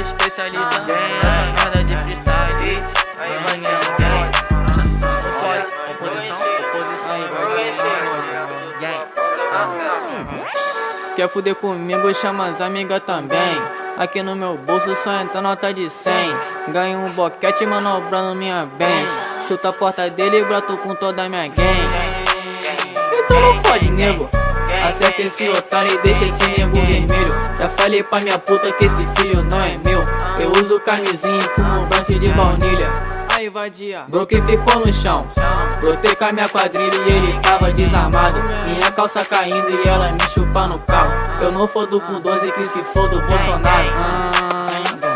especialista nessa merda de freestyle. Aí vai gang, oposição, Quer fuder comigo, chama as amigas também. Aqui no meu bolso só entra nota de 100. Ganho um boquete manobrando minha bench. Chuta a porta dele e broto com toda a minha gang. Então não fode, nego. Acerta esse otário e deixa esse nego vermelho. Já falei pra minha puta que esse filho não é meu. Eu uso camisinha e fumo blunt de baunilha. Aí vadia, broke ficou no chão. Brotei com a minha quadrilha e ele tava desarmado. Minha calça caindo e ela me chupa no carro. Eu não fodo com 12 que se foda o Bolsonaro.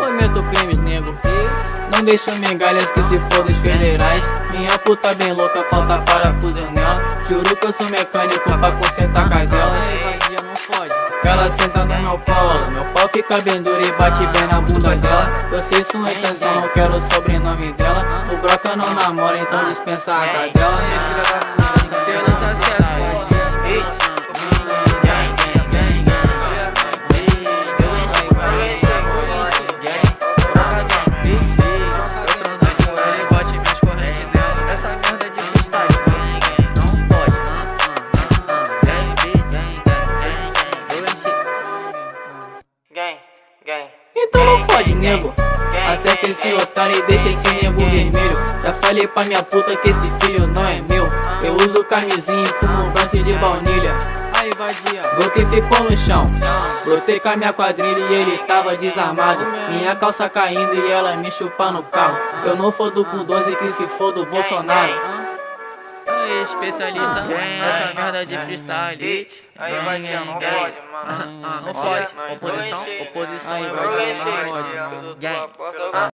Cometo crimes, nego. Não deixo migalhas que se foda os federais. Minha puta bem louca, falta parafuso nela. Juro que eu sou mecânico pra consertar cadelas. Aí vadia, não fode. Ela senta no meu colo, meu pau fica bem duro e bate bem na bunda dela. Vocês são retenção, não quero o sobrenome dela. O broca não namora, então dispensa a cadela. Minha filha da puta, pelos acessos, vadia. Então não fode, nego. Acerta esse otário e deixa esse nego vermelho. Já falei pra minha puta que esse filho não é meu. Eu uso camisinha e fumo blunt de baunilha. Aí vadia, broke ficou no chão. Brotei com a minha quadrilha e ele tava desarmado. Minha calça caindo e ela me chupa no carro. Eu não fodo com 12 que se foda o Bolsonaro. Especialista nessa merda de freestyle. Aí vai gang, não fode, mano. Não fode. Oposição, aí vai gang, não fode.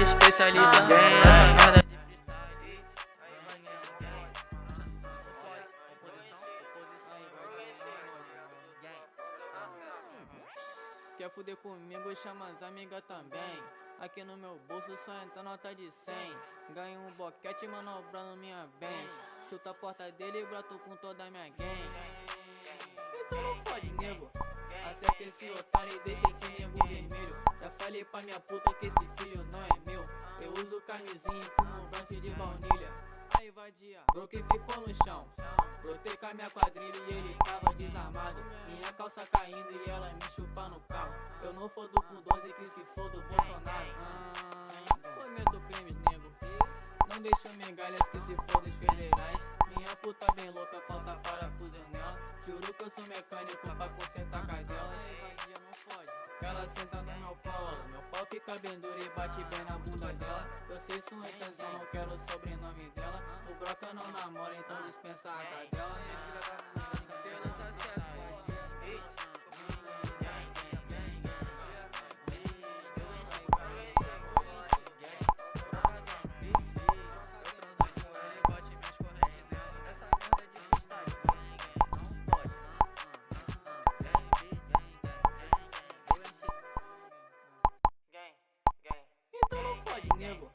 Especialista nessa merda de freestyle. Quer fuder comigo, chama as amigas também. Aqui no meu bolso só entra nota de 100. Ganho um boquete manobrando minha bench. Chuta a porta dele e broto com toda a minha gang. Então não fode, nego. Acerta esse otário e deixa esse nego vermelho. Já falei pra minha puta que esse filho não é meu. Eu uso camisinha e fumo blunt de baunilha. Aí vadia, broke ficou no chão. Brotei com a minha quadrilha e ele tava desarmado. Minha calça caindo e ela me chupa no carro. Eu não fodo com 12 que se foda o Bolsonaro. Cometo crimes, nego. Não deixo migalhas que se foda os federais. Minha puta bem louca, falta parafuso nela. Juro que eu sou mecânico pra consertar cadelas. Aí vadia, não fode. Ela senta no meu colo, meu pau fica bem duro e bate bem na bunda dela. Vocês são retenção, não quero o sobrenome dela. O broca não namora, então dispensa a cadela. Minha filha da puta, pelos acessos, vadia. Então não fode, nego.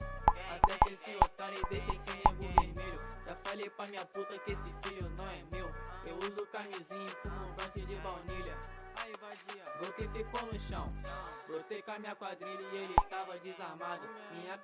Acerta esse otário e deixa esse nego vermelho. Já falei pra minha puta que esse filho não é meu. Eu uso camisinha e fumo blunt de baunilha. Aí vadia, broke ficou no chão. Brotei com a minha quadrilha e ele tava desarmado. Minha